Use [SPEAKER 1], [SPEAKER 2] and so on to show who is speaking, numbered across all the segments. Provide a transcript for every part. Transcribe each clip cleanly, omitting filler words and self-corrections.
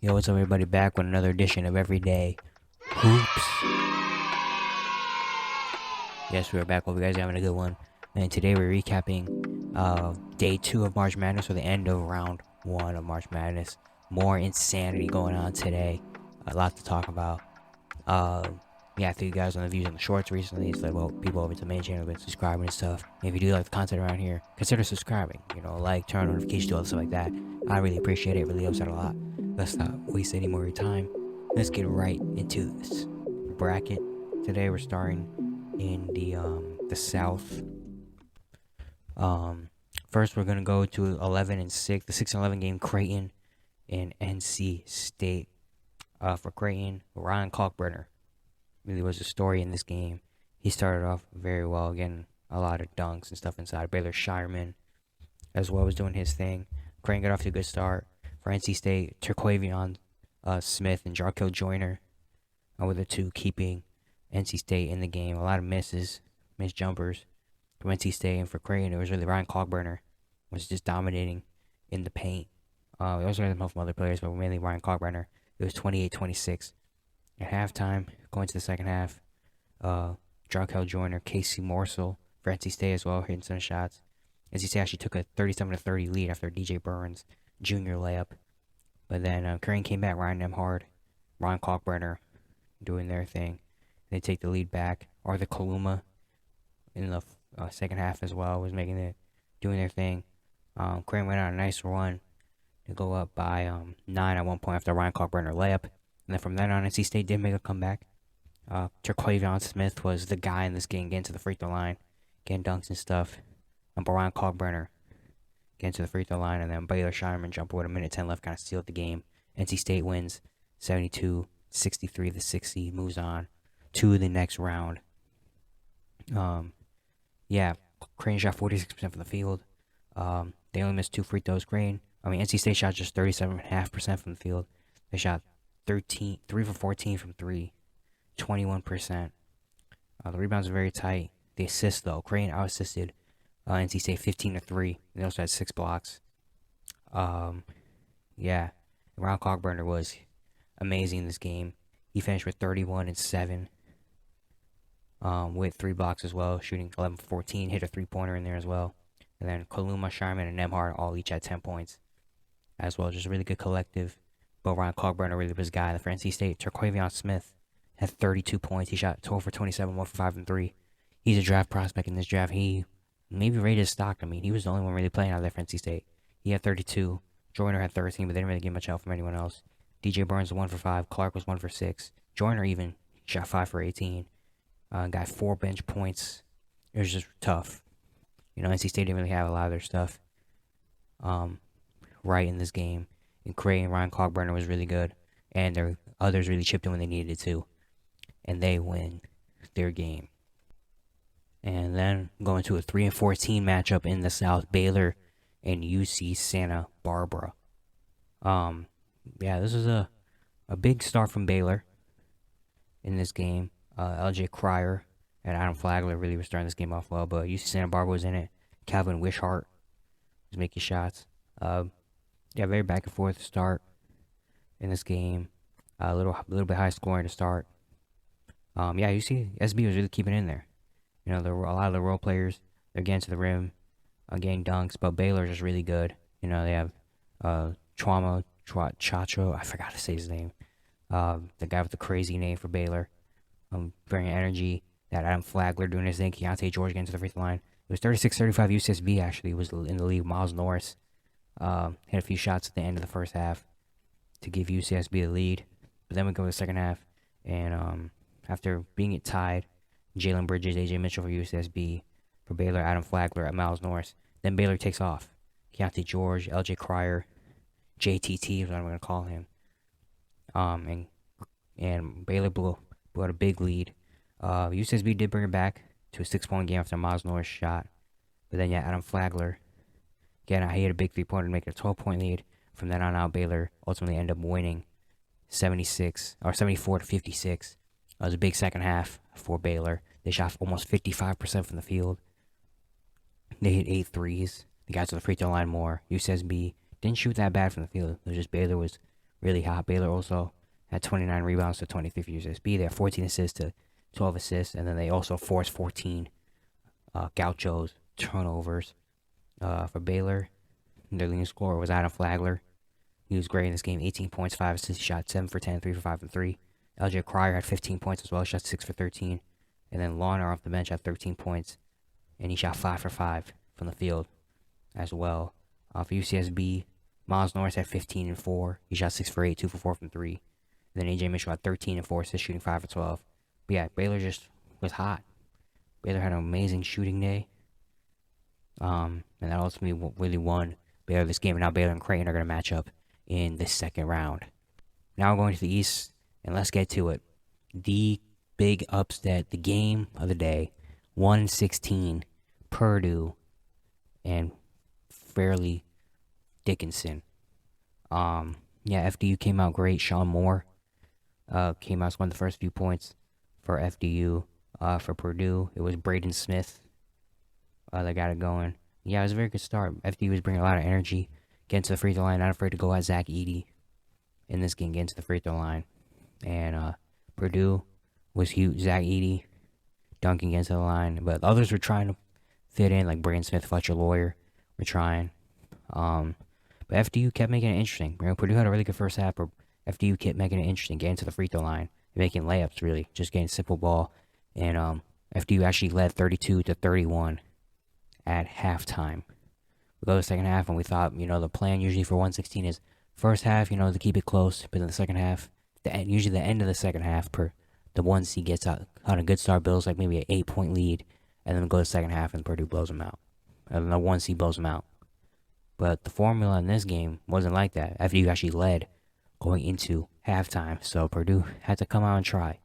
[SPEAKER 1] Yo, what's up, everybody? Back with another edition of Everyday Hoops. Yes, we're back. Hope you guys are having a good one. And today we're recapping day 2 of March Madness, or the end of round 1 of March Madness. More insanity going on today. A lot to talk about. Yeah, I think you guys on the views on the shorts recently. It's like, well, people over to the main channel have been subscribing and stuff. And if you do like the content around here, consider subscribing. Like, turn on notifications, do all the stuff like that. I really appreciate it. It really helps out a lot. Let's not waste any more of your time. Let's get right into this bracket. Today we're starting in the South. Um, First we're gonna go to 11 and 6, the 6 and 11 game, Creighton and NC State. For Creighton, Ryan Kalkbrenner really was a story in this game. He started off very well, getting a lot of dunks and stuff inside. Baylor Shireman as well was doing his thing. Creighton got off to a good start. For NC State, Terquavion Smith and Jarkel Joyner were the two keeping NC State in the game. A lot of missed jumpers from NC State, and for Creighton, it was really Ryan Kalkbrenner was just dominating in the paint. We also had some help from other players, but mainly Ryan Kalkbrenner. It was 28-26 at halftime. Going to the second half, Jarkel Joyner, Casey Morsel for NC State as well, hitting some shots. NC State actually took a 37-30 lead after DJ Burns Jr. layup. But then Creighton came back, riding them hard. Ryan Kalkbrenner doing their thing. They take the lead back. Arthur Kaluma in the second half as well was doing their thing. Creighton went on a nice run to go up by 9 at one point after Ryan Kalkbrenner layup. And then from then on, NC State did make a comeback. Terquavion Smith was the guy in this game, getting to the free throw line, getting dunks and stuff. But Ryan Kalkbrenner getting to the free throw line, and then Baylor Shireman jumper with a minute 10 left kind of sealed the game. NC State wins 72-63. The 60 moves on to the next round. Yeah, Creighton shot 46% from the field. They only missed 2 free throws. NC State shot just 37.5% from the field. They shot 3 for 14 from 3, 21%. The rebounds are very tight. The assists, though, Creighton out-assisted NC State 15-3. They also had 6 blocks. Yeah, Ryan Kalkbrenner was amazing in this game. He finished with 31 and 7. With 3 blocks as well, shooting 11-14, hit a 3-pointer in there as well. And then Kaluma, Shireman, and Nembhard all each had 10 points as well. Just a really good collective. But Ryan Kalkbrenner really was his guy. For NC State, Terquavion Smith had 32 points. He shot 12 for 27, 1 for 5 and 3. He's a draft prospect in this draft. He maybe rated his stock. He was the only one really playing out there for NC State. He had 32. Joyner had 13, but they didn't really get much help from anyone else. DJ Burns was 1 for 5. Clark was 1 for 6. Joyner even shot 5 for 18. Got 4 bench points. It was just tough. NC State didn't really have a lot of their stuff right in this game. And Creighton, Ryan Kalkbrenner was really good. And their others really chipped in when they needed to. And they win their game. And then going to a 3-14 matchup in the South, Baylor and UC Santa Barbara. This is a big start from Baylor in this game. LJ Cryer and Adam Flagler really were starting this game off well, but UC Santa Barbara was in it. Calvin Wishart was making shots. Very back and forth start in this game. A little bit high scoring to start. UC SB was really keeping in there. There were a lot of the role players. They're getting to the rim, getting dunks, but Baylor's just really good. They have Chacho. I forgot to say his name. The guy with the crazy name for Baylor. Bringing energy. That Adam Flagler doing his thing. Keontae George getting to the free throw line. It was 36-35. UCSB actually was in the lead. Miles Norris hit a few shots at the end of the first half to give UCSB the lead. But then we go to the second half, and after being it tied, Jalen Bridges, AJ Mitchell for UCSB, for Baylor, Adam Flagler at Miles Norris. Then Baylor takes off. Keontae George, LJ Cryer, JTT is what I'm going to call him. And Baylor blew out a big lead. UCSB did bring it back to a 6-point game after Miles Norris shot. But then, Adam Flagler, again, he had a big 3-pointer to make it a 12-point lead. From then on out, Baylor ultimately ended up winning 74-56. It was a big second half for Baylor. They shot almost 55% from the field. They hit 8 threes. They got to the free throw line more. UCSB didn't shoot that bad from the field. It was just Baylor was really hot. Baylor also had 29 rebounds to 23 for assists. They had 14 assists to 12 assists, and then they also forced 14 Gauchos turnovers. For Baylor, their leading scorer was Adam Flagler. He was great in this game. 18 points, 5 assists. He shot 7 for 10, 3 for 5 and 3. LJ Cryer had 15 points as well. Shot 6 for 13. And then Launer off the bench had 13 points. And he shot 5 for 5 from the field as well. For UCSB, Miles Norris had 15 and 4. He shot 6 for 8, 2 for 4 from 3. And then AJ Mitchell had 13 and 4 assists, shooting 5 for 12. But yeah, Baylor just was hot. Baylor had an amazing shooting day. And that ultimately really won Baylor this game. And now Baylor and Creighton are going to match up in the second round. Now we're going to the East, and let's get to it. The big upset, the game of the day, 116, Purdue and Fairleigh Dickinson. FDU came out great. Sean Moore came out as one of the first few points for FDU. For Purdue, it was Braden Smith that got it going. Yeah, it was a very good start. FDU was bringing a lot of energy, getting to the free throw line, not afraid to go at Zach Edey in this game, getting to the free throw line. And Purdue was huge. Zach Edey dunking into the line, but others were trying to fit in, like Braden Smith, Fletcher Lawyer were trying. But FDU kept making it interesting. Purdue had a really good first half, but FDU kept making it interesting, getting to the free throw line, making layups, really, just getting simple ball. And FDU actually led 32-31 at halftime. We go to the second half, and we thought, the plan usually for 116 is first half, to keep it close, but in the second half, usually the end of the second half, the 1 seed gets out on a good start, builds like maybe an 8-point lead, and then go to the second half, and Purdue blows them out. And then the 1 seed blows them out. But the formula in this game wasn't like that. FDU actually led going into halftime, so Purdue had to come out and try.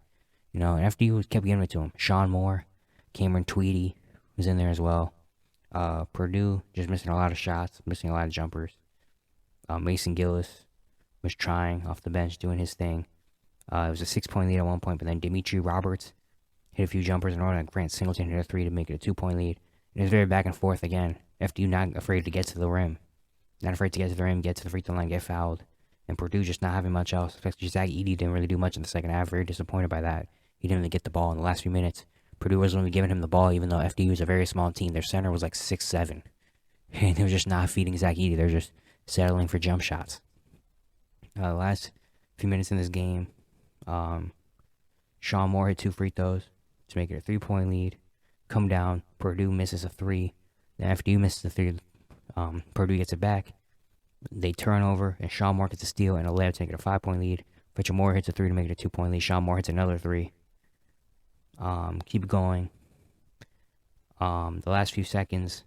[SPEAKER 1] And FDU kept giving it to him. Sean Moore, Cameron Tweedy was in there as well. Purdue just missing a lot of shots, missing a lot of jumpers. Mason Gillis was trying off the bench, doing his thing. It was a 6-point lead at one point, but then Dimitri Roberts hit a few jumpers in order, and Grant Singleton hit a 3 to make it a 2-point lead. And it was very back and forth again. FDU not afraid to get to the rim. Not afraid to get to the rim, get to the free throw line, get fouled. And Purdue just not having much else. Especially Zach Edey didn't really do much in the second half. Very disappointed by that. He didn't really get the ball in the last few minutes. Purdue wasn't really giving him the ball, even though FDU is a very small team. Their center was like 6'7". And they were just not feeding Zach Edey. They're just settling for jump shots. The last few minutes in this game, Sean Moore hit 2 free throws to make it a 3-point lead. Come down, Purdue misses a 3. Then FDU misses a 3. Purdue gets it back. They turn over, and Sean Moore gets a steal and a layup to make it a 5-point lead. Fletcher Moore hits a 3 to make it a 2-point lead. Sean Moore hits another 3. Keep going. The last few seconds,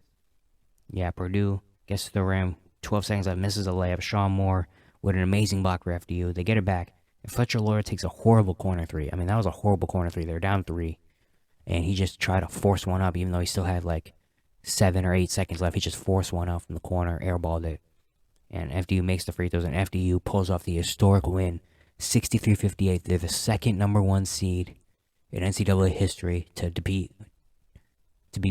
[SPEAKER 1] Purdue gets to the rim. 12 seconds left, misses a layup. Sean Moore with an amazing block for FDU. They get it back. And Fletcher Lawyer takes a horrible corner 3. I mean, that was a horrible corner 3. They're down 3. And he just tried to force one up, even though he still had like 7 or 8 seconds left. He just forced one out from the corner, airballed it. And FDU makes the free throws, and FDU pulls off the historic win, 63-58. They're the second number 1 seed in NCAA history to be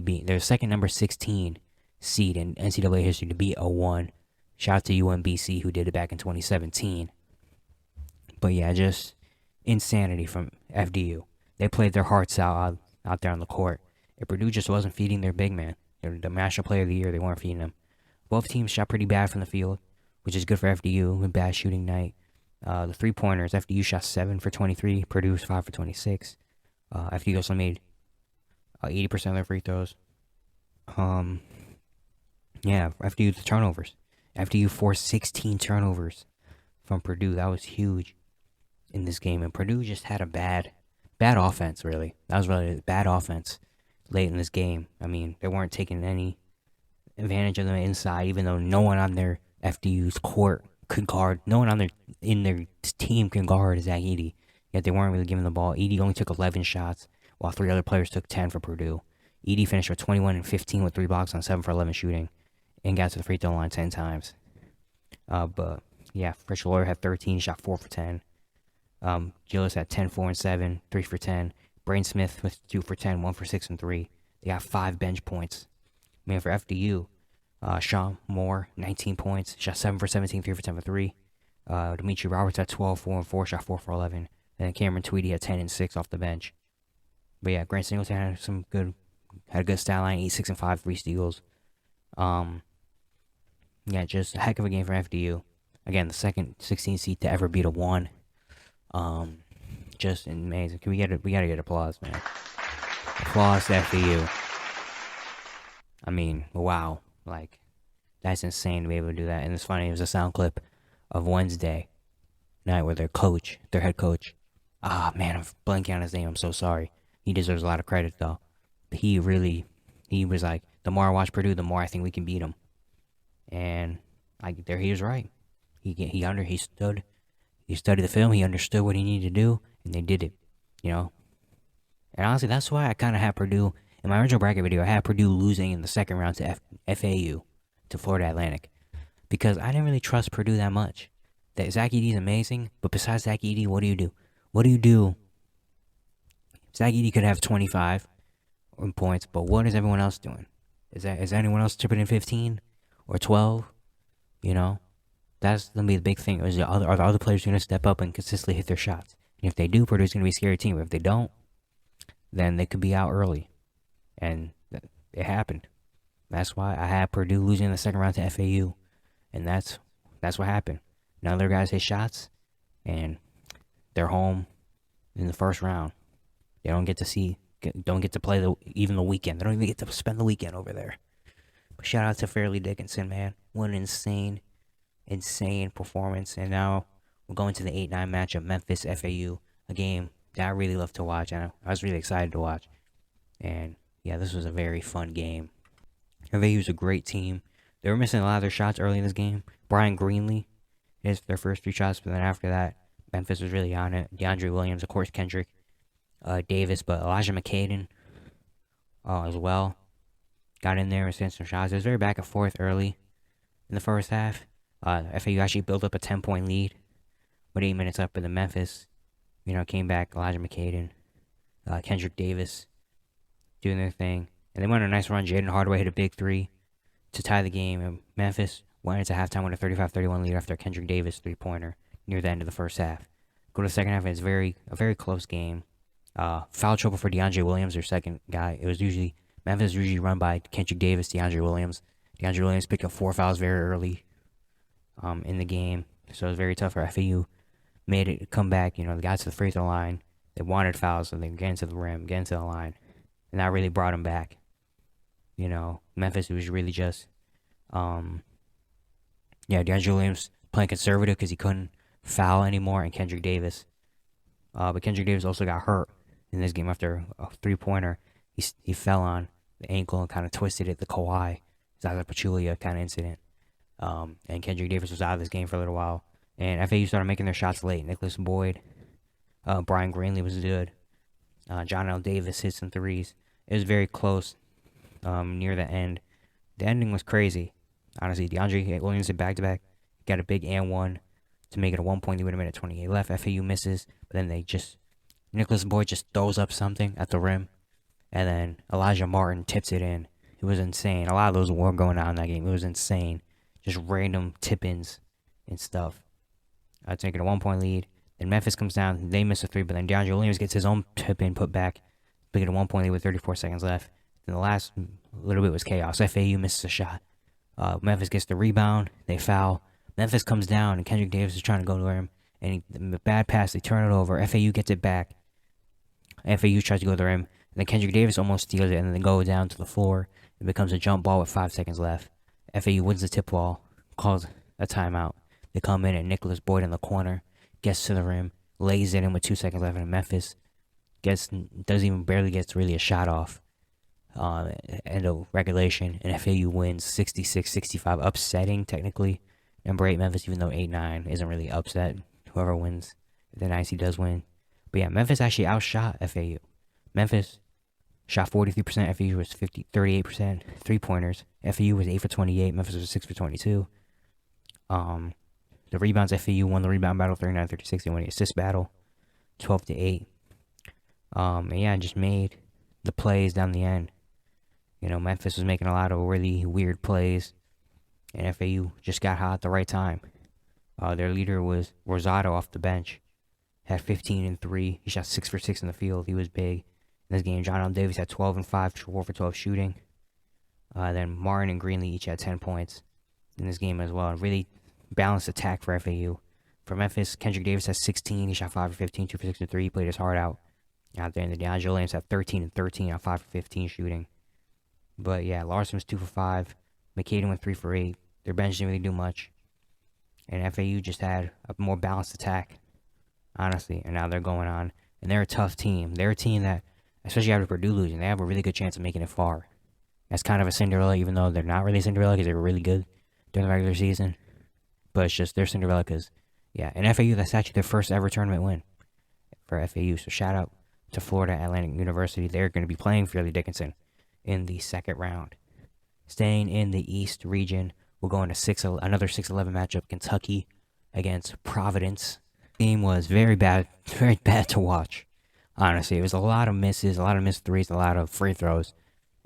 [SPEAKER 1] beat. They're the second number 16 seed in NCAA history to beat a 1. Shout out to UMBC, who did it back in 2017. But yeah, just insanity from FDU. They played their hearts out there on the court. And Purdue just wasn't feeding their big man. They're the National Player of the Year. They weren't feeding him. Both teams shot pretty bad from the field, which is good for FDU. A bad shooting night. The 3-pointers, FDU shot 7 for 23. Purdue was 5 for 26. FDU also made 80% of their free throws. FDU, the turnovers. FDU forced 16 turnovers from Purdue. That was huge in this game. And Purdue just had a bad offense, really. That was really a bad offense late in this game. I mean, they weren't taking any advantage of them inside, even though no one on their FDU's court could guard. No one in their team can guard Zach Edey. Yet they weren't really giving the ball. Edey only took 11 shots, while 3 other players took 10 for Purdue. Edey finished with 21 and 15 with 3 blocks on 7 for 11 shooting, and got to the free throw line 10 times. Fletcher Lawyer had 13, shot 4 for 10. Gillis had 10, 4, and 7, 3 for 10. Braden Smith with 2 for 10, 1 for 6, and 3. They got 5 bench points. Man, for FDU, Sean Moore, 19 points, shot 7 for 17, 3 for 10 for 3. Dimitri Roberts had 12, 4 and 4, shot 4 for 11. And then Cameron Tweedy had 10 and 6 off the bench. But yeah, Grant Singleton had a good stat line, 8, 6 and 5, 3 steals. Yeah, just a heck of a game for FDU. Again, the second 16 seed to ever beat a 1. Just amazing. We gotta get applause, man. Applause to FDU. I mean, wow. Like, that's insane to be able to do that. And it's funny, it was a sound clip of Wednesday night where their head coach, man, I'm blanking on his name. I'm so sorry. He deserves a lot of credit, though. But he was like, the more I watch Purdue, the more I think we can beat them. And he was right. He studied the film. He understood what he needed to do, and they did it. You know. And honestly, that's why I kind of had Purdue in my original bracket video. I had Purdue losing in the second round to FAU, to Florida Atlantic, because I didn't really trust Purdue that much. That Zach Edey is amazing, but besides Zach Edey, what do you do? What do you do? Zach Edey could have 25 points, but what is everyone else doing? Is anyone else chipping in 15 or 12? You know, that's gonna be the big thing. Are the other players gonna step up and consistently hit their shots? And if they do, Purdue's gonna be a scary team. But if they don't, then they could be out early, and it happened. That's why I had Purdue losing in the second round to FAU, and that's what happened. Now their guys hit shots, and they're home in the first round. They don't get to play even the weekend. They don't even get to spend the weekend over there. But shout out to Fairleigh Dickinson, man. What an insane performance. And now we're going to the 8-9 matchup, Memphis FAU, a game that I really love to watch, and I was really excited to watch. And yeah, this was a very fun game. FAU's a great team. They were missing a lot of their shots early in this game. Brian Greenlee hit their first 3 shots, but then after that, Memphis was really on it. DeAndre Williams, of course, Kendrick Davis, but Elijah McCaden as well got in there and sent some shots. It was very back and forth early in the first half. FAU actually built up a 10-point lead with 8 minutes up, but then Memphis, came back. Elijah McCaden, Kendrick Davis doing their thing. And they went on a nice run. Jaden Hardaway hit a big 3 to tie the game. And Memphis went into halftime with a 35-31 lead after a Kendrick Davis 3-pointer near the end of the first half. Go to the second half, and it's a very close game. Foul trouble for DeAndre Williams, their second guy. Memphis usually run by Kendrick Davis, DeAndre Williams. DeAndre Williams picked up 4 fouls very early in the game. So it was very tough for FAU. Made it come back, they got to the free throw line. They wanted fouls, so they get into the rim, get into the line. And that really brought them back. Memphis was really just, DeAndre Williams playing conservative because he couldn't foul anymore, and Kendrick Davis. But Kendrick Davis also got hurt in this game after a 3-pointer. He fell on the ankle and kind of twisted it, the Kawhi Zaza Pachulia kind of incident. And Kendrick Davis was out of this game for a little while. And FAU started making their shots late. Nicholas Boyd, Brian Greenlee was good. John L. Davis hit some threes. It was very close near the end. The ending was crazy. Honestly, DeAndre Williams hit back-to-back. Got a big and one to make it a 1-point lead with a minute 28 left. FAU misses, but then Nicholas Boyd just throws up something at the rim. And then Elijah Martin tips it in. It was insane. A lot of those were going on in that game. It was insane. Just random tip-ins and stuff. To make it a 1-point lead. Then Memphis comes down. They miss a 3, but then DeAndre Williams gets his own tip-in put back. Make it a 1-point lead with 34 seconds left. Then the last little bit was chaos. FAU misses a shot. Memphis gets the rebound. They foul. Memphis comes down, and Kendrick Davis is trying to go to him. And the bad pass, they turn it over. FAU gets it back. FAU tries to go to the rim. And then Kendrick Davis almost steals it, and then they go down to the floor. It becomes a jump ball with 5 seconds left. FAU wins the tip ball, calls a timeout. They come in, and Nicholas Boyd in the corner gets to the rim, lays it in with 2 seconds left, and Memphis barely gets really a shot off. End of regulation, and FAU wins 66-65, upsetting technically number 8 Memphis, even though 8-9 isn't really upset. Whoever wins, the IC does win. But yeah, Memphis actually outshot FAU. Memphis shot 43%, FAU was 38%, 3-pointers. FAU was 8 for 28, Memphis was 6 for 22. The rebounds, FAU won the rebound battle 39-36. They won the assist battle 12-8. And yeah, just made the plays down the end. Memphis was making a lot of really weird plays, and FAU just got hot at the right time. Their leader was Rosado off the bench. Had 15 and 3. He shot 6 for 6 in the field. He was big in this game. John L. Davis had 12 and 5, 4 for 12 shooting. Then Martin and Greenlee each had 10 points in this game as well. A really balanced attack for FAU. For Memphis, Kendrick Davis has 16. He shot 5 for 15, 2 for 6 and 3. He played his heart out there. And the DeAngelo Williams had 13 and 13 on 5 for 15 shooting. But yeah, Larson was 2 for 5. McCaden went 3 for 8. Their bench didn't really do much. And FAU just had a more balanced attack, honestly. And now they're going on. And they're a tough team. They're a team that, especially after Purdue losing, they have a really good chance of making it far. That's kind of a Cinderella, even though they're not really Cinderella because they were really good during the regular season. But it's just they're Cinderella because, yeah. And FAU, that's actually their first ever tournament win for FAU. So shout out to Florida Atlantic University. They're going to be playing Fairleigh Dickinson in the second round. Staying in the East region, we'll go into another 6-11 matchup. Kentucky against Providence. Game was very bad to watch. Honestly, it was a lot of misses, a lot of missed threes, a lot of free throws.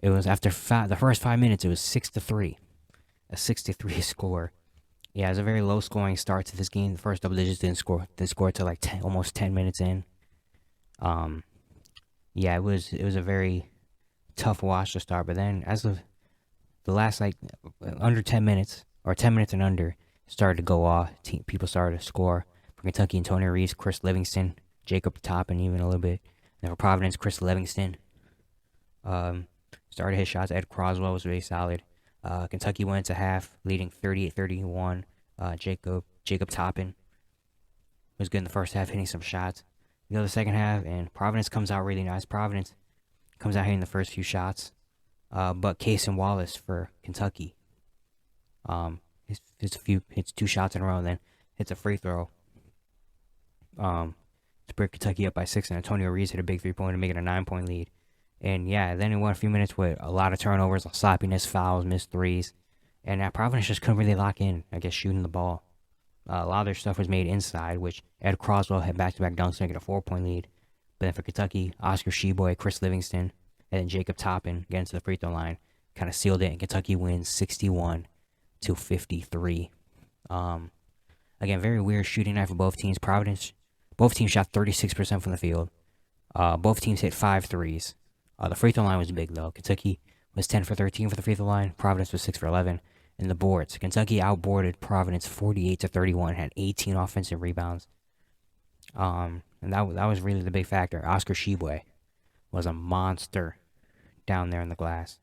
[SPEAKER 1] It was after the first 5 minutes, it was 6-3, a 6-3 score. Yeah, it was a very low scoring start to this game. The first double digits didn't score. They scored to like almost 10 minutes in. Yeah, it was a very tough watch to start. But then as of the last under 10 minutes or 10 minutes and under started to go off, people started to score. For Kentucky, Antonio Reeves, Chris Livingston, Jacob Toppin, even a little bit. And for Providence, Chris Livingston started his shots. Ed Croswell was really solid. Kentucky went into half, leading 38-31. Jacob Toppin was good in the first half, hitting some shots. You go to the second half, and Providence comes out really nice. Providence comes out hitting the first few shots. But Cason Wallace for Kentucky hits 2 shots in a row, and then hits a free throw. To break Kentucky up by 6, and Antonio Reeves hit a big 3-pointer to make it a 9-point lead. And yeah, then it went a few minutes with a lot of turnovers, sloppiness, fouls, missed threes. And Providence just couldn't really lock in, I guess, shooting the ball. A lot of their stuff was made inside, which Ed Croswell had back-to-back dunks to make it a 4-point lead. But then for Kentucky, Oscar Sheboy, Chris Livingston, and then Jacob Toppin getting to the free throw line kind of sealed it, and Kentucky wins 61-53. Again, very weird shooting night for both teams. Both teams shot 36% from the field. Both teams hit 5 threes. The free throw line was big, though. Kentucky was 10 for 13 for the free throw line. Providence was 6 for 11. In the boards, Kentucky outboarded Providence 48-31, had 18 offensive rebounds. And that was really the big factor. Oscar Sheboy was a monster down there in the glass.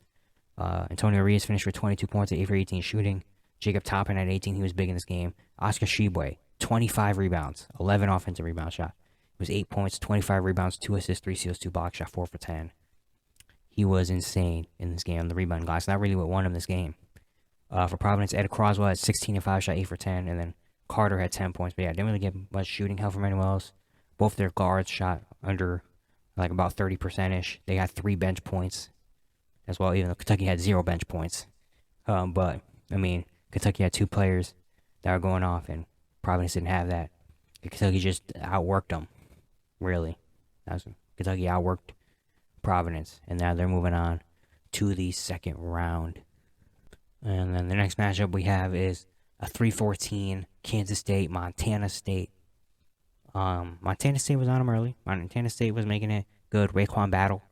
[SPEAKER 1] Antonio Reeves finished with 22 points at 8 for 18 shooting. Jacob Toppin at 18, he was big in this game. Oscar Sheboy, 25 rebounds, 11 offensive rebound shot. It was 8 points, 25 rebounds, 2 assists, 3 steals, 2 blocks, shot 4 for 10. He was insane in this game on the rebound glass. Not really what won him this game. For Providence, Ed Croswell had 16 and 5, shot 8 for 10, and then Carter had 10 points. But yeah, didn't really get much shooting help from anyone else. Both their guards shot under like about 30%-ish. They had 3 bench points as well, even though Kentucky had 0 bench points. But, I mean, Kentucky had 2 players that were going off, and Providence didn't have that. Kentucky just outworked them, really. Kentucky outworked Providence, and now they're moving on to the second round. And then the next matchup we have is a 3-14 Kansas State, Montana State. Montana State was on them early. Montana State was making it good. Raekwon Battle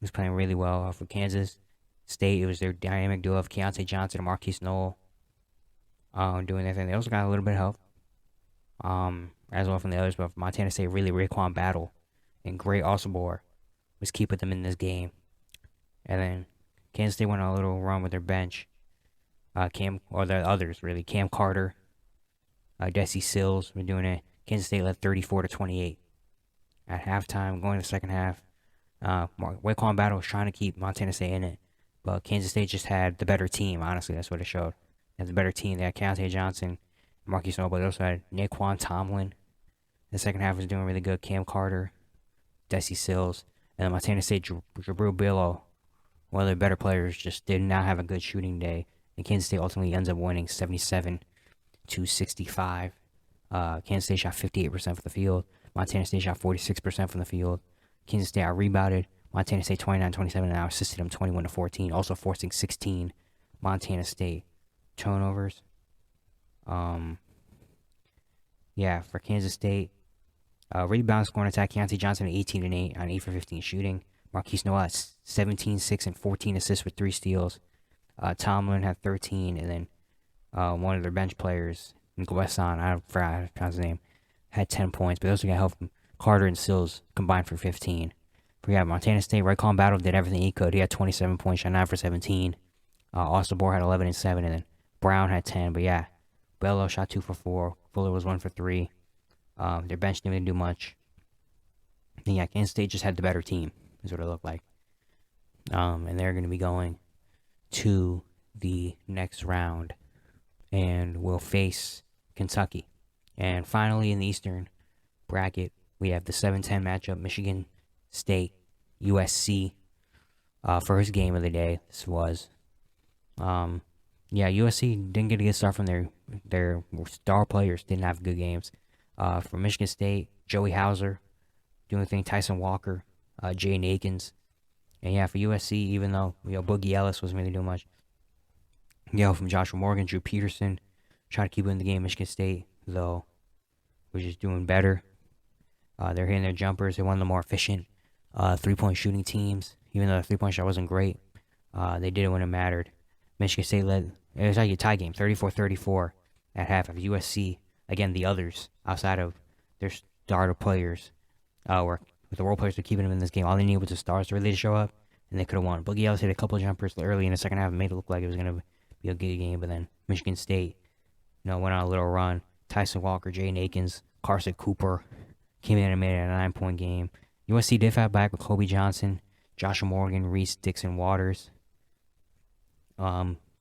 [SPEAKER 1] was playing really well for Kansas State. It was their dynamic duo of Keontae Johnson and Marquise Knoll doing their thing. They also got a little bit of help as well from the others, but for Montana State, really Raekwon Battle and Gray Osibor was keeping them in this game. And then Kansas State went on a little run with their bench. Cam Carter, Desi Sills were doing it. Kansas State led 34-28 at halftime. Going to the second half, Raekwon Battle was trying to keep Montana State in it, but Kansas State just had the better team. Honestly, that's what it showed. They had the better team. They had Keontae Johnson, Marquise Knoll, but they also had Naquan Tomlin. The second half was doing really good. Cam Carter, Desi Sills, and then Montana State, Jabril Billow, one of their better players, just did not have a good shooting day. And Kansas State ultimately ends up winning 77-65. Kansas State shot 58% from the field. Montana State shot 46% from the field. Kansas State out-rebounded Montana State 29-27 and out-assisted them 21-14, also forcing 16 Montana State turnovers. Yeah, for Kansas State, really balanced scoring attack. Keontae Johnson 18 and 8 on 8 for 15 shooting. Marquise Noah 17, 6 and 14 assists with 3 steals. Tomlin had 13, and then one of their bench players, Wesson, I forgot his name, had 10 points, but those are going to help him. Carter and Sills combined for 15. But yeah, Montana State, Ray Colin Battle did everything he could. He had 27 points, shot 9 for 17. Austin Bohr had 11 and 7, and then Brown had 10. But yeah, Bello shot 2 for 4. Fuller was 1 for 3. Their bench didn't even do much. And yeah, Kansas State just had the better team, is what it looked like. And they're going to be going to the next round and will face Kentucky. And finally, in the Eastern bracket, we have the 7-10 matchup, Michigan State, USC. First game of the day, this was. Yeah, USC didn't get a good start from their star players, didn't have good games. For Michigan State, Joey Hauser doing the thing, Tyson Walker, Jaden Akins. And yeah, for USC, even though Boogie Ellis wasn't really doing much, from Joshua Morgan, Drew Peterson, trying to keep winning the game. Michigan State, though, was just doing better. They're hitting their jumpers. They're one of the more efficient 3-point shooting teams. Even though the 3-point shot wasn't great, they did it when it mattered. Michigan State led. It was actually a tie game, 34-34 at half of USC. Again, the others, outside of their starter players, were with the role players, were keeping them in this game. All they needed was the stars to really show up, and they could have won. Boogie Ellis hit a couple of jumpers early in the second half and made it look like it was going to be a good game, but then Michigan State, went on a little run. Tyson Walker, Jaden Akins, Carson Cooper came in and made it a 9-point game. USC did fight back with Kobe Johnson, Joshua Morgan, Reese Dixon Waters,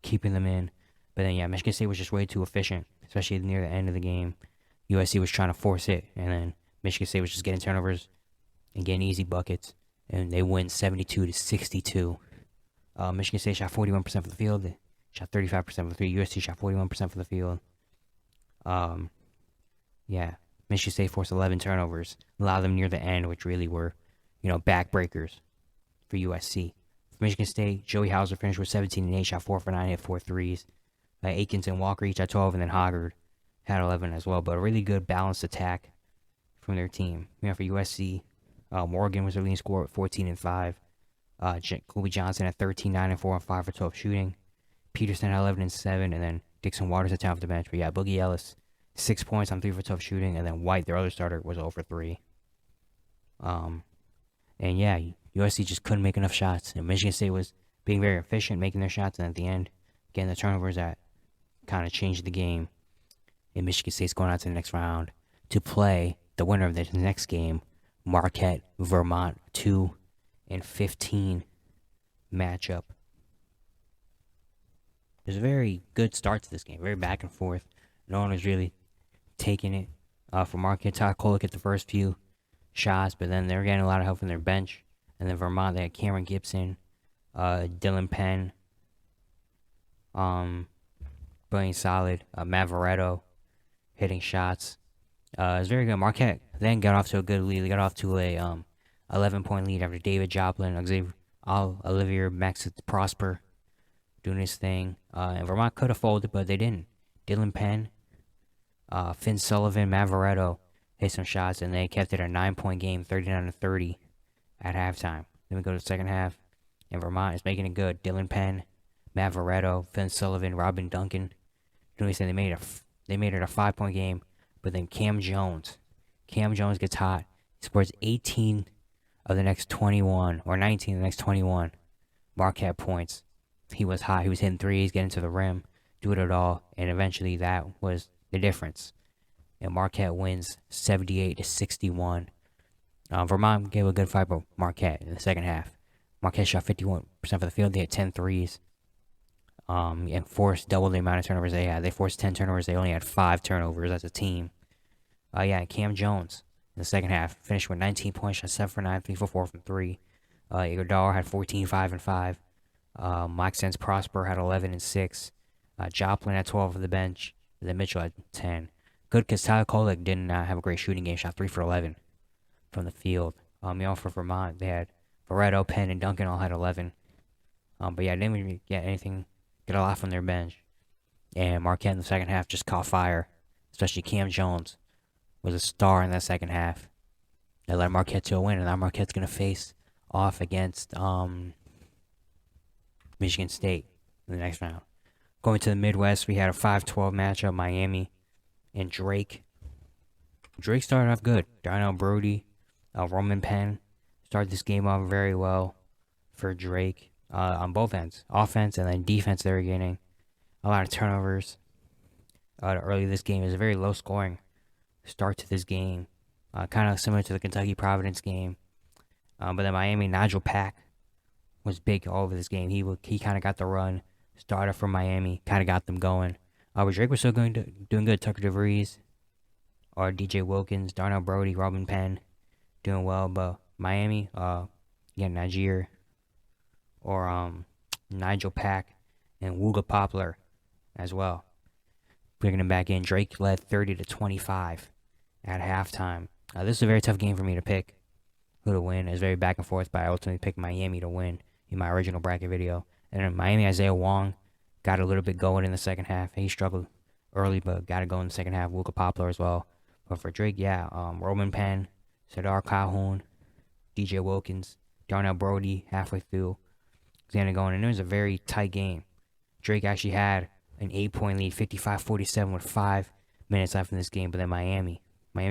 [SPEAKER 1] keeping them in. But then, Michigan State was just way too efficient, especially near the end of the game. USC was trying to force it, and then Michigan State was just getting turnovers and getting easy buckets, and they win 72-62. Michigan State shot 41% from the field. They shot 35% from the three. USC shot 41% from the field. Michigan State forced 11 turnovers, a lot of them near the end, which really were, backbreakers for USC. For Michigan State, Joey Hauser finished with 17 and 8, shot 4 for 9, hit 4 threes. Akins and Walker each had 12, and then Hoggard had 11 as well. But a really good balanced attack from their team. For USC, Morgan was their leading scorer at 14 and 5. Kobe Johnson at 13, 9 and 4 on 5 for 12 shooting. Peterson at 11 and 7, and then Dixon Waters at 10 off the bench. But Boogie Ellis, 6 points on 3 for 12 shooting, and then White, their other starter, was 0 for 3. USC just couldn't make enough shots. And Michigan State was being very efficient, making their shots, and at the end, getting the turnovers that kind of changed the game. And Michigan State's going on to the next round to play the winner of the next game, Marquette, Vermont, 2-15 matchup. There's a very good start to this game, very back and forth. No one was really taking it. For Marquette, Todd Kolek hit the first few shots, but then they were getting a lot of help from their bench. And then Vermont, they had Cameron Gibson, Dylan Penn, playing solid. Matt Veretto hitting shots. It was very good. Marquette then got off to a good lead. They got off to a 11-point lead after David Joplin, Olivier Max Prosper doing his thing. And Vermont could have folded, but they didn't. Dylan Penn, Finn Sullivan, Matt Veretto hit some shots, and they kept it a 9-point game, 39-30 at halftime. Then we go to the second half, and Vermont is making it good. Dylan Penn, Matt Veretto, Finn Sullivan, Robin Duncan. They made it a 5-point game, but then Cam Jones gets hot. He scores 18 of the next 21, or 19 of the next 21 Marquette points. He was hot. He was hitting threes, getting to the rim, doing it all, and eventually that was the difference. And Marquette wins 78-61. Vermont gave a good fight for Marquette in the second half. Marquette shot 51% for the field. They had 10 threes. And forced double the amount of turnovers they had. They forced 10 turnovers. They only had 5 turnovers as a team. Cam Jones in the second half finished with 19 points, shot 7 for 9, 3 for 4 from 3. Iguodala had 14, 5 and 5. Mike Sense Prosper had 11 and 6. Joplin had 12 for the bench. And then Mitchell had 10. Good because Tyler Kolek did not have a great shooting game. Shot 3 for 11 from the field. For Vermont, they had Veretto, Penn, and Duncan all had 11. They didn't really get a lot from their bench. And Marquette in the second half just caught fire, especially Cam Jones was a star in that second half. They let Marquette to a win, and now Marquette's gonna face off against Michigan State in the next round. Going to the Midwest, we had a 5-12 matchup, Miami and Drake. Drake started off good. Darnell Brody, Roman Penn started this game off very well for Drake on both ends, offense and then defense. They were getting a lot of turnovers early this game. It was a very low scoring start to this game, kind of similar to the Kentucky Providence game. But then Miami, Nigel Pack was big all over this game. He kind of got the run, started from Miami, kind of got them going. But Drake was still doing good. Tucker DeVries, or DJ Wilkins, Darnell Brody, Robin Penn, doing well. But Miami, Niger, or Nigel Pack, and Wooga Poplar as well, bringing him back in. Drake led 30-25 at halftime. This is a very tough game for me to pick who to win. It's very back and forth, but I ultimately picked Miami to win in my original bracket video. And then Miami, Isaiah Wong got a little bit going in the second half. He struggled early, but got to go in the second half. Wooga Poplar as well. But for Drake, Roman Penn, Sardar Calhoun, DJ Wilkins, Darnell Brody halfway through. Xander going, and it was a very tight game. Drake actually had an 8-point lead, 55-47 with 5 minutes left in this game. But then Miami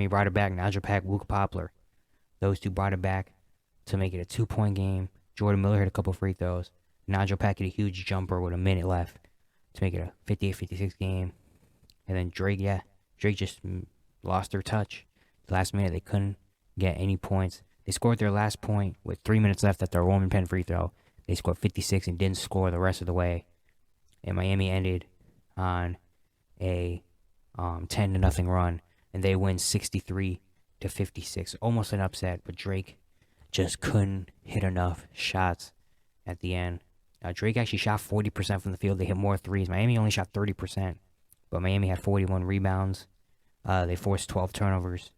[SPEAKER 1] brought it back. Nigel Pack, Wooga Poplar, those two brought it back to make it a 2-point game. Jordan Miller hit a couple free throws. Nigel Pack hit a huge jumper with a minute left to make it a 58-56 game. And then Drake just lost their touch. The last minute, they couldn't get any points. They scored their last point with 3 minutes left at their Roman Penn free throw. They scored 56 and didn't score the rest of the way. And Miami ended on a 10-0 run, and they win 63-56. Almost an upset, but Drake just couldn't hit enough shots at the end. Drake actually shot 40% from the field. They hit more threes. Miami only shot 30%, but Miami had 41 rebounds. They forced 12 turnovers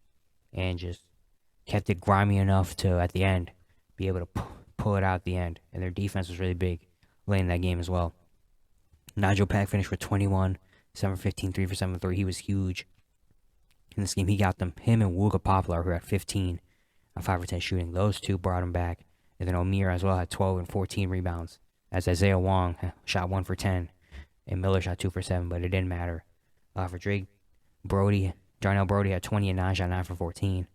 [SPEAKER 1] and just kept it grimy enough to, at the end, be able to pull it out at the end. And their defense was really big late in that game as well. Nigel Pack finished with 21, 7-15, 3 for 7 3. He was huge in this game. He got them. Him and Wooga Poplar, who had 15 on 5 for 10 shooting. Those two brought him back. And then Omier as well had 12 and 14 rebounds. As Isaiah Wong shot 1 for 10. And Miller shot 2 for 7, but it didn't matter. For Drake, Darnell Brody had 20 and 9, shot 9 for 14.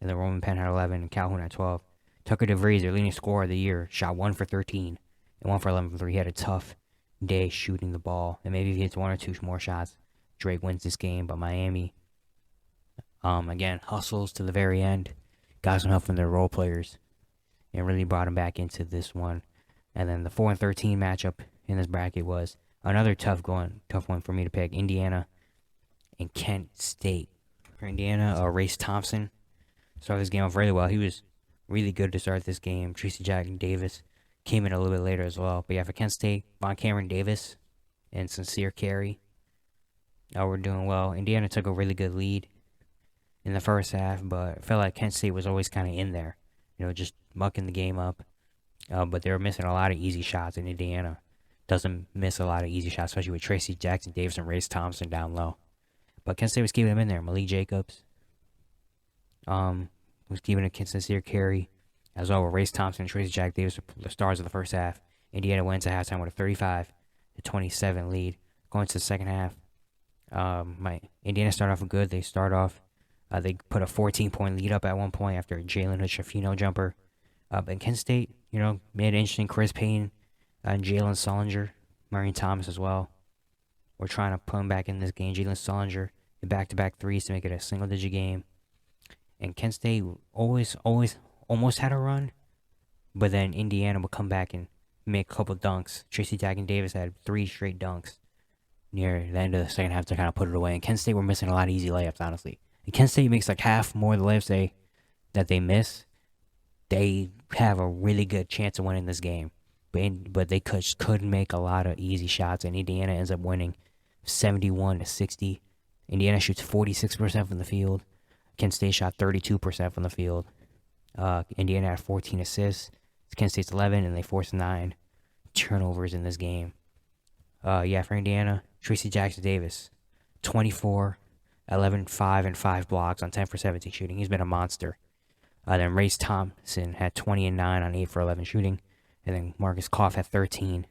[SPEAKER 1] And then Roman Penn had 11 and Calhoun had 12. Tucker DeVries, their leading scorer of the year, shot 1 for 13 and 1 for 11 from 3. He had a tough day shooting the ball. And maybe if he hits 1 or 2 more shots, Drake wins this game. But Miami, again, hustles to the very end. Got some help from their role players and really brought him back into this one. And then the 4-13 matchup in this bracket was another tough one for me to pick. Indiana and Kent State. For Indiana, Race Thompson started this game off really well. He was really good to start this game. Tracy Jackson Davis came in a little bit later as well. But yeah, for Kent State, Von Cameron Davis and Sincere Carey were doing well. Indiana took a really good lead in the first half, but I felt like Kent State was always kind of in there, just mucking the game up. But they were missing a lot of easy shots, and Indiana doesn't miss a lot of easy shots, especially with Tracy Jackson Davis and Race Thompson down low. But Kent State was keeping them in there. Malik Jacobs was keeping a Sincere Carey as well, with Race Thompson and Tracy Jack Davis were the stars of the first half. Indiana went to halftime with a 35-27 lead. Going to the second half, Indiana started off good. They they put a 14-point lead up at one point after a Jalen Hood-Schifino jumper. But Kent State, made it interesting. Chris Payne and Jalen Solinger, Marion Thomas as well, were trying to put him back in this game. Jalen Solinger hit back-to-back threes to make it a single-digit game. And Kent State always almost had a run, but then Indiana would come back and make a couple dunks. Tracy Jackson Davis had 3 straight dunks near the end of the second half to kind of put it away. And Kent State were missing a lot of easy layups, honestly. And Kent State makes like half more of the layups that they miss. They have a really good chance of winning this game. But they couldn't make a lot of easy shots, and Indiana ends up winning 71-60. Indiana shoots 46% from the field. Kent State shot 32% from the field. Indiana had 14 assists. Kent State's 11, and they forced 9 turnovers in this game. For Indiana, Tracy Jackson Davis, 24, 11, 5, and 5 blocks on 10 for 17 shooting. He's been a monster. Then Race Thompson had 20 and 9 on 8 for 11 shooting. And then Marcus Koff had 13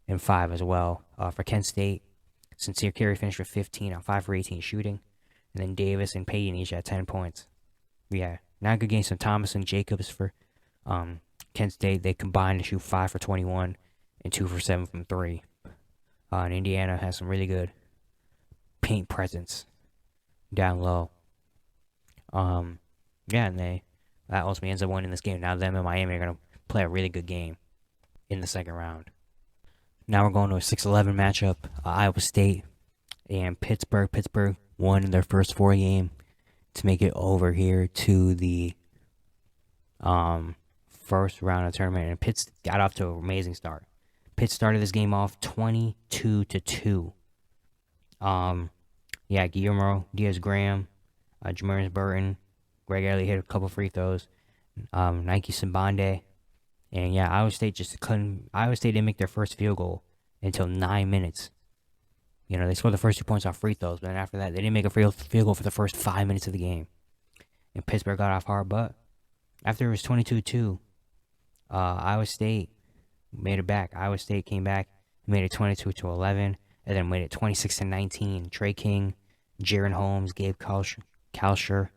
[SPEAKER 1] and 5 as well. For Kent State, Sincere Carey finished with 15 on 5 for 18 shooting. And then Davis and Payton each had 10 points. Yeah, not good games from Thomas and Jacobs for Kent State. They combined to shoot 5 for 21 and 2 for 7 from 3. And Indiana has some really good paint presence down low. Yeah, and that ultimately ends up winning this game. Now them and Miami are going to play a really good game in the second round. Now we're going to a 6-11 matchup. Iowa State and Pittsburgh. Pittsburgh won in their first 4 game to make it over here to the first round of the tournament. And Pitts got off to an amazing start. Pitt started this game off 22-2. Yeah, Guillermo Diaz-Graham, Jamarius Burton, Greg Elliott hit a couple free throws. Nike Sambande. And yeah, Iowa State didn't make their first field goal until 9 minutes. You know, they scored the first 2 points off free throws, but then after that, they didn't make a field goal for the first 5 minutes of the game. And Pittsburgh got off hard, but after it was 22-2, Iowa State made it back. Iowa State came back, made it 22-11, and then made it 26-19. Trey King, Jaron Holmes, Gabe Kalsher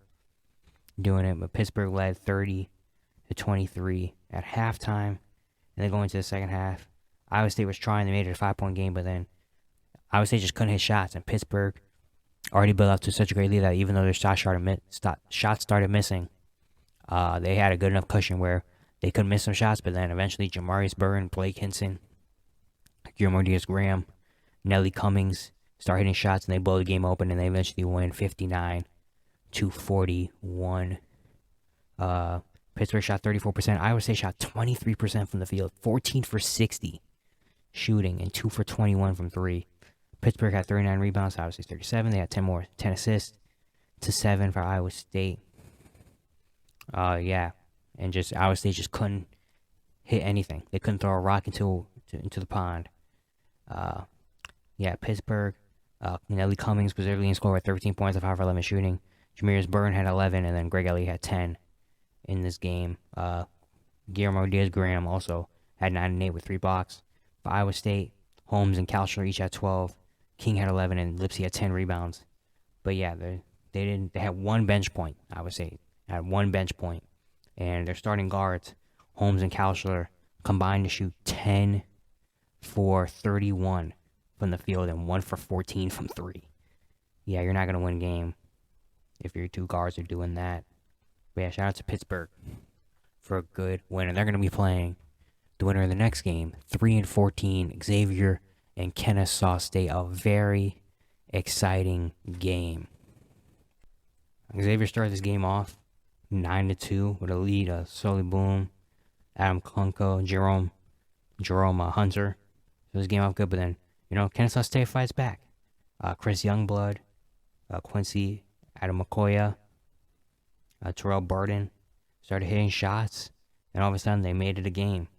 [SPEAKER 1] doing it, but Pittsburgh led 30-23 at halftime, and then going into the second half, Iowa State was trying. They made it a 5-point game, but then Iowa State just couldn't hit shots, and Pittsburgh already built up to such a great lead that even though their shots started missing, they had a good enough cushion where they could miss some shots, but then eventually Jamarius Burton, Blake Hinson, Guillermo Diaz-Graham, Nelly Cummings start hitting shots, and they blow the game open, and they eventually win 59-41. Pittsburgh shot 34%. Iowa State shot 23% from the field, 14 for 60 shooting, and 2 for 21 from 3. Pittsburgh had 39 rebounds, Iowa State 37. They had 10 assists to 7 for Iowa State. Yeah, and just Iowa State just couldn't hit anything. They couldn't throw a rock into the pond. Yeah, Pittsburgh. Nelly Cummings was their leading scorer with 13 points of 5 for 11 shooting. Jamarius Burton had 11, and then Greg Elliott had 10 in this game. Guillermo Diaz-Graham also had 9 and 8 with 3 blocks. For Iowa State, Holmes and Kalsher each had 12. King had 11, and Lipsey had 10 rebounds. But yeah, they had one bench point. I would say had one bench point, and their starting guards, Holmes and Kalsher, combined to shoot 10 for 31 from the field and 1 for 14 from 3. Yeah, you're not gonna win a game if your two guards are doing that. But yeah, shout out to Pittsburgh for a good win, and they're gonna be playing the winner of the next game, 3-14, Xavier and Kennesaw State. A very exciting game. Xavier started this game off 9-2 with a lead of Sully Boom, Adam Klunko, Jerome Hunter. So this game off good, but then, Kennesaw State fights back. Chris Youngblood, Quincy Adamakoya, Terrell Burden started hitting shots, and all of a sudden they made it a game.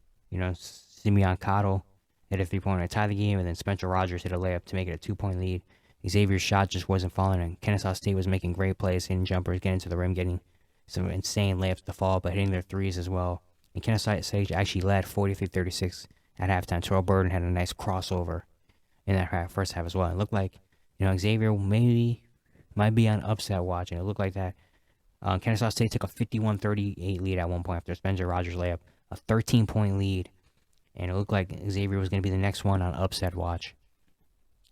[SPEAKER 1] Simeon Cottle hit a 3-pointer to tie the game, and then Spencer Rogers hit a layup to make it a 2-point lead. Xavier's shot just wasn't falling, and Kennesaw State was making great plays, hitting jumpers, getting to the rim, getting some insane layups to fall, but hitting their threes as well. And Kennesaw State actually led 43-36 at halftime. Terrell Burden had a nice crossover in that first half as well. It looked like, Xavier might be on upset watch, and it looked like that. Kennesaw State took a 51-38 lead at one point after Spencer Rogers' layup, a 13-point lead, and it looked like Xavier was going to be the next one on upset watch.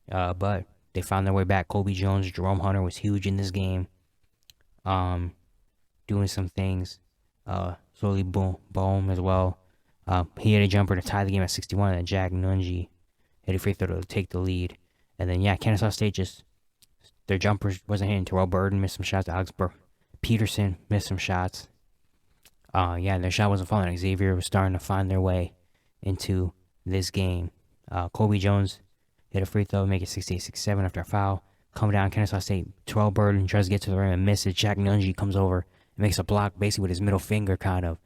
[SPEAKER 1] But they found their way back. Kobe Jones, Jerome Hunter was huge in this game, doing some things. Slowly Bohm as well. He had a jumper to tie the game at 61, and then Jack Nunji hit a free throw to take the lead. And then, Kennesaw State their jumpers wasn't hitting. Terrell Burden missed some shots. Alex Peterson missed some shots. Their shot wasn't falling. Xavier was starting to find their way into this game. Kobe Jones hit a free throw, make it 68-67 after a foul. Come down, Kennesaw State. Terrell Burden tries to get to the rim and misses. Jack Nunji comes over and makes a block, basically with his middle finger, kind of.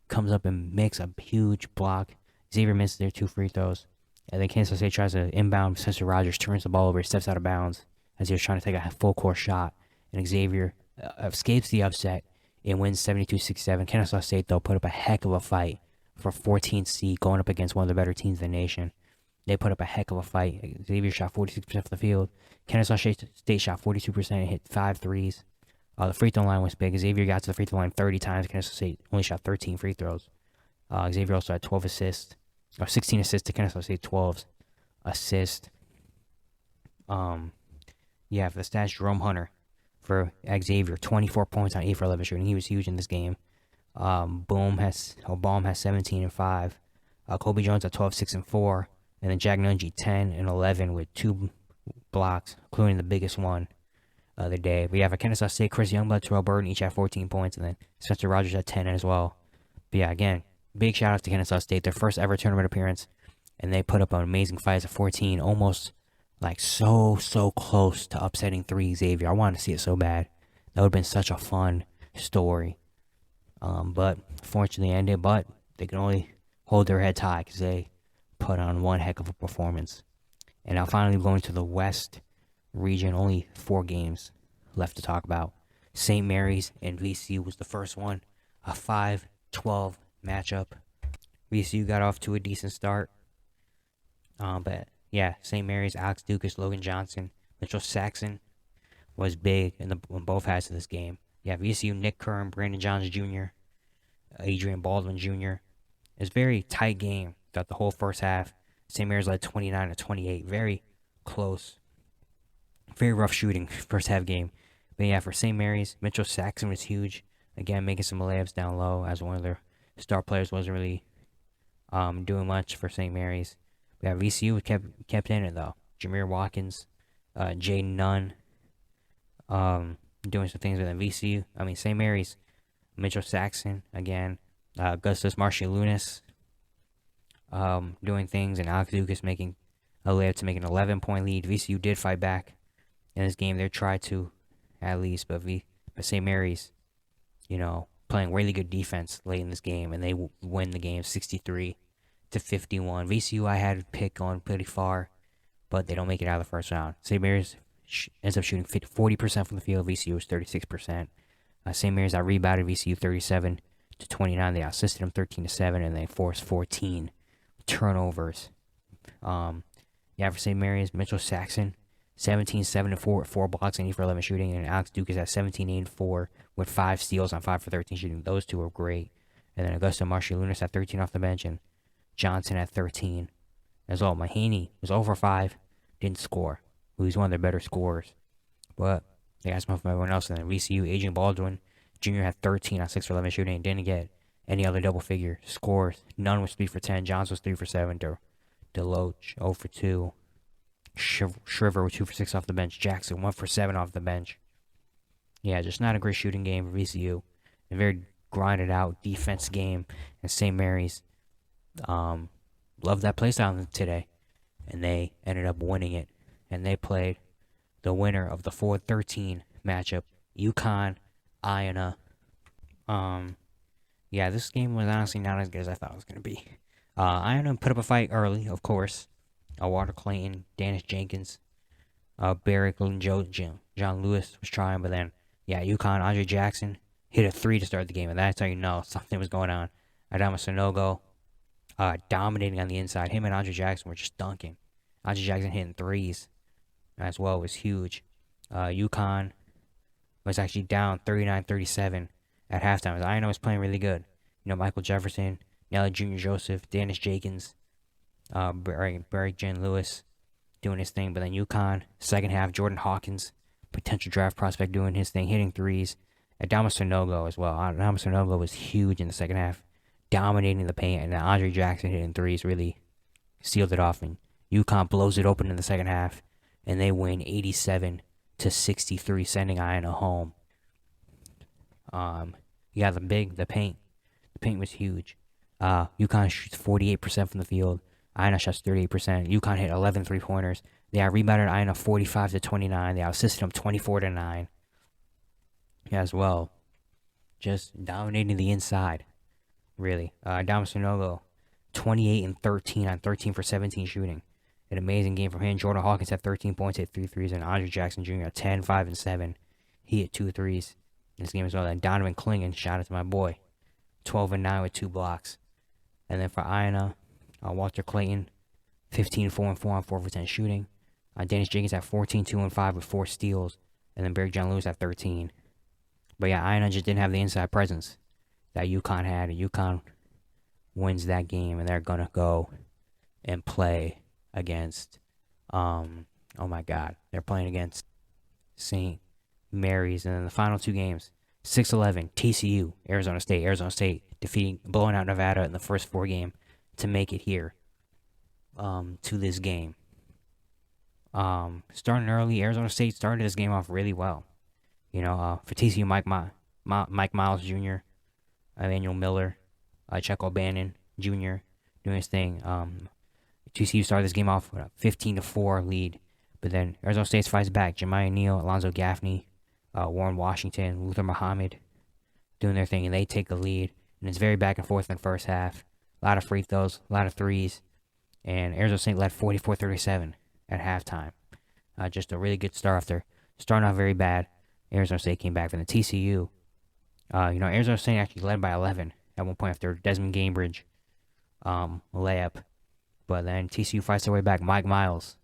[SPEAKER 1] Comes up and makes a huge block. Xavier misses their 2 free throws. And then Kansas State tries to inbound. Spencer Rogers turns the ball over, steps out of bounds. as he was trying to take a full court shot, and Xavier escapes the upset and wins 72-67. Kennesaw State, though, put up a heck of a fight for 14th seed going up against one of the better teams in the nation. They put up a heck of a fight. Xavier shot 46% from the field. Kennesaw State shot 42% and hit 5 threes. The free throw line was big. Xavier got to the free throw line 30 times. Kennesaw State only shot 13 free throws. Xavier also had 12 assists, or 16 assists to Kennesaw State 12 assists. For the stats, Jerome Hunter for Xavier, 24 points on 8 for 11 shooting. He was huge in this game. Baum has 17 and 5. Kobe Jones at 12, 6 and 4, and then Jack Nungy 10 and 11 with 2 blocks, including the biggest one of the day. We have a Kennesaw State, Chris Youngblood, Terrell Burton each at 14 points, and then Spencer Rogers at 10 as well. But yeah, again, big shout out to Kennesaw State, their first ever tournament appearance, and they put up an amazing fight at 14, almost like so close to upsetting 3 Xavier. I wanted to see it so bad. That would have been such a fun story. But fortunately ended, but they can only hold their heads high because they put on one heck of a performance. And now finally going to the West region, only 4 games left to talk about. St. Mary's and VCU was the first one, a 5-12 matchup. VCU got off to a decent start. But yeah, St. Mary's, Alex Dukas, Logan Johnson, Mitchell Saxon was big on both halves of this game. Yeah, VCU, Nick Kern, Brandon Johns Jr., Adrian Baldwin Jr. It's a very tight game throughout the whole first half. St. Mary's led 29-28. Very close. Very rough shooting first half game. But yeah, for St. Mary's, Mitchell Saxon was huge. Again, making some layups down low as one of their star players wasn't really doing much for St. Mary's. But yeah, VCU kept in it though. Jameer Watkins, Jaden Nunn, doing some things with VCU. St. Mary's, Mitchell Saxon again, Augustus Marcialunas, doing things, and Alex Dukas making a layup to make an 11-point lead. VCU did fight back in this game. They tried to, at least, but St. Mary's, playing really good defense late in this game, and they win the game 63-51. VCU I had pick going pretty far, but they don't make it out of the first round. St. Mary's ends up shooting 40% from the field. VCU was 36%. St. Mary's out rebounded VCU 37-29. They assisted them 13-7, and they forced 14 turnovers. For St. Mary's, Mitchell Saxon, 17-7-4 with 4 blocks and 8 for 11 shooting, and Alex Dukas at 17-8-4 with 5 steals on 5 for 13 shooting. Those two were great. And then Augusta Marcialunas at 13 off the bench, and Johnson at 13 as well. Mahaney was over 5, didn't score. He's one of their better scorers, but they got some from everyone else. And then VCU, Adrian Baldwin Jr. had 13 on 6 for 11 shooting and didn't get any other double figure scores. Nunn was 3 for 10. Johns was 3 for 7. Deloach 0 for 2. Shriver was 2 for 6 off the bench. Jackson 1 for 7 off the bench. Yeah, just not a great shooting game for VCU. A very grinded out defense game. And St. Mary's loved that playstyle today, and they ended up winning it. And they played the winner of the 4-13 matchup, UConn Iona. This game was honestly not as good as I thought it was going to be. Iona put up a fight early, of course. Walter Clayton, Dennis Jenkins, Barrick, and John Lewis was trying, but then, UConn, Andre Jackson hit a 3 to start the game, and that's how you know something was going on. Adama Sanogo dominating on the inside. Him and Andre Jackson were just dunking. Andre Jackson hitting 3s as well was huge. UConn was actually down 39-37 at halftime. Iona was playing really good. Michael Jefferson, Nelly Jr. Joseph, Dennis Jenkins, Barrick Jen Lewis doing his thing. But then UConn, second half, Jordan Hawkins, potential draft prospect, doing his thing, hitting 3s. Adama Sanogo as well. Adama Sanogo was huge in the second half, dominating the paint, and Andre Jackson hitting 3s really sealed it off. And UConn blows it open in the second half, and they win 87-63, sending Iona home. The paint. The paint was huge. UConn shoots 48% from the field. Iona shots 38%. UConn hit 11 3-pointers. They rebounded Iona 45-29. They assisted them 24-9 as well. Just dominating the inside, really. Adama Sanogo, 28-13 on 13 for 17 shooting. An amazing game from him. Jordan Hawkins had 13 points, hit 3 threes, and Andre Jackson Jr. had 10, 5, and 7. He hit 2 threes in this game as well. And Donovan Clingan, shout out to my boy, 12 and 9 with 2 blocks. And then for Iona, Walter Clayton, 15, 4 and 4 on 4 for 10 shooting. Dennis Jenkins had 14, 2 and 5 with 4 steals. And then Barry John Lewis had 13. But yeah, Iona just didn't have the inside presence that UConn had. And UConn wins that game, and they're going to go and play against, oh my God, they're playing against St. Mary's. And then the final 2 games, 6-11, TCU, Arizona State blowing out Nevada in the first 4 game to make it here to this game. Starting early, Arizona State started this game off really well. For TCU, Mike Miles Jr., Emmanuel Miller, Chuck O'Bannon Jr. doing his thing. TCU started this game off with a 15-4 lead, but then Arizona State fights back. Jemiah Neal, Alonzo Gaffney, Warren Washington, Luther Muhammad doing their thing, and they take the lead. And it's very back and forth in the first half. A lot of free throws, a lot of threes, and Arizona State led 44-37 at halftime. Just a really good start after starting off very bad. Arizona State came back from the TCU. Arizona State actually led by 11 at one point after Desmond Gamebridge layup. But then TCU fights their way back. Mike Miles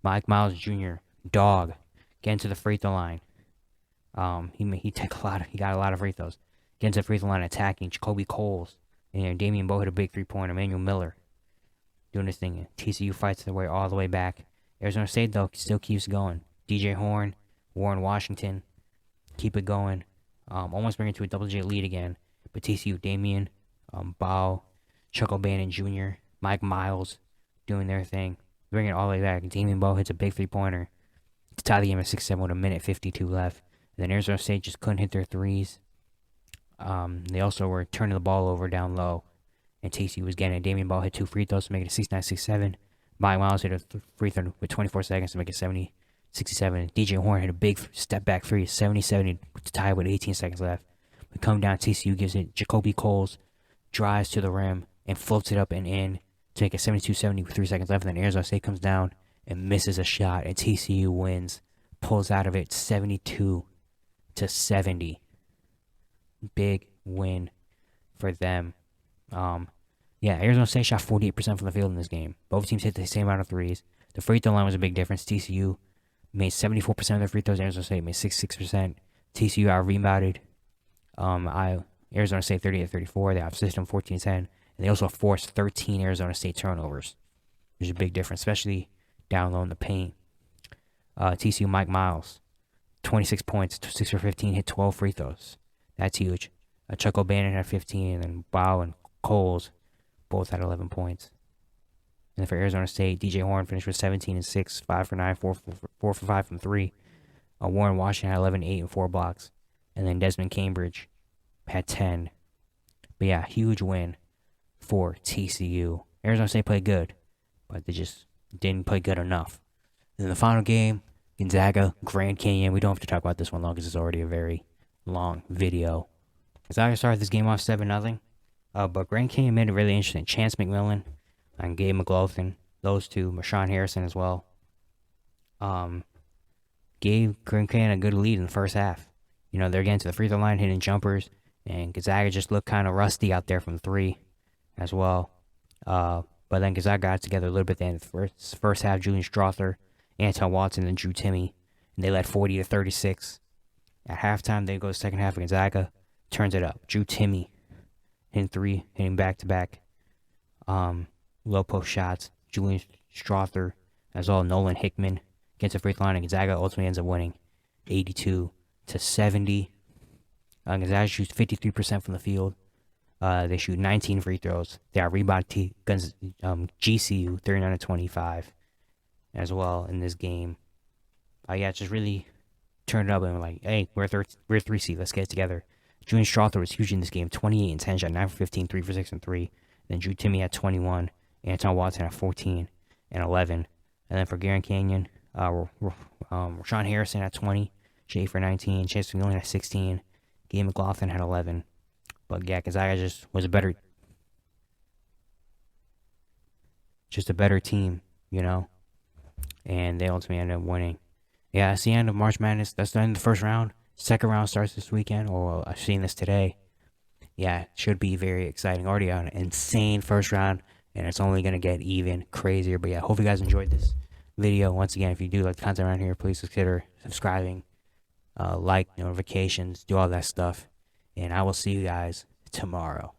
[SPEAKER 1] Jr., dog, getting to the free throw line. He got a lot of free throws. Getting to the free throw line, attacking. Jacoby Coles and Damian Bowe hit a big 3-pointer. Emmanuel Miller doing this thing. TCU fights their way all the way back. Arizona State though still keeps going. DJ Horn, Warren Washington, keep it going. Almost bring it to a double-digit lead again. But TCU, Damian Bowe, Chuck O'Bannon Jr., Mike Miles doing their thing. Bring it all the way back. Damian Bowe hits a big 3-pointer to tie the game at 6-7 with a minute 52 left. And then Arizona State just couldn't hit their threes. They also were turning the ball over down low. And TCU was getting it. Damian Bowe hit 2 free throws to make it a 6-9, 6-7. Mike Miles hit a free throw with 24 seconds to make it 70-67. DJ Horn hit a big step-back 3, 70-70 to tie with 18 seconds left. But come down, TCU gives it. Jacoby Coles drives to the rim and floats it up and in to make it 72-70 with 3 seconds left. And then Arizona State comes down and misses a shot, and TCU wins, pulls out of it 72-70. Big win for them. Arizona State shot 48% from the field in this game. Both teams hit the same amount of threes. The free throw line was a big difference. TCU made 74% of their free throws. Arizona State made 66%. TCU out-rebounded Arizona State 38-34. They out-assisted them 14-10. And they also forced 13 Arizona State turnovers. There's a big difference, especially down low in the paint. TCU Mike Miles, 26 points, 6 for 15, hit 12 free throws. That's huge. Chuck O'Bannon had 15, and then Bowe and Coles both had 11 points. And then for Arizona State, DJ Horn finished with 17 and 6, 5 for 9, 4 for 5 from 3. Warren Washington had 11, 8, and 4 blocks. And then Desmond Cambridge had 10. But yeah, huge win for TCU. Arizona State played good, but they just didn't play good enough. And then the final game, Gonzaga, Grand Canyon. We don't have to talk about this one long because it's already a very long video. Gonzaga started this game off 7-0. But Grand Canyon made it really interesting. Chance McMillan and Gabe McLaughlin, those two, Marshawn Harrison as well, gave Grand Canyon a good lead in the first half. They're getting to the free throw line, hitting jumpers, and Gonzaga just looked kind of rusty out there from 3 as well. But then Gonzaga got together a little bit at the end of the first half. Julian Strother, Anton Watson, and Drew Timme, and they led 40-36. At halftime, they go to the second half of Gonzaga, turns it up. Drew Timme hitting 3, hitting back-to-back low post shots. Julian Strother, as well. Nolan Hickman gets a free throw line, and Gonzaga ultimately ends up winning 82-70. Gonzaga shoots 53% from the field. They shoot 19 free throws. They are rebounded GCU 39-25 as well in this game. It's just really turned it up and like, hey, we're 3 seed. Let's get it together. Julian Strother was huge in this game. 28 and 10, shot 9 for 15, 3 for 6 and 3. Then Drew Timme had 21. Anton Watson had 14 and 11. And then for Grand Canyon, Rashawn Harrison had 20, 8 for 19. Chance McMillan had 16. Gabe McLaughlin had 11. But yeah, Gonzaga just was a better team, and they ultimately ended up winning. Yeah, that's the end of March Madness. That's the end of the first round. Second round starts this weekend, or I've seen this today. Yeah, should be very exciting. Already an insane first round, and it's only going to get even crazier. But yeah, hope you guys enjoyed this video. Once again, if you do like the content around here, please consider subscribing, like notifications, do all that stuff. And I will see you guys tomorrow.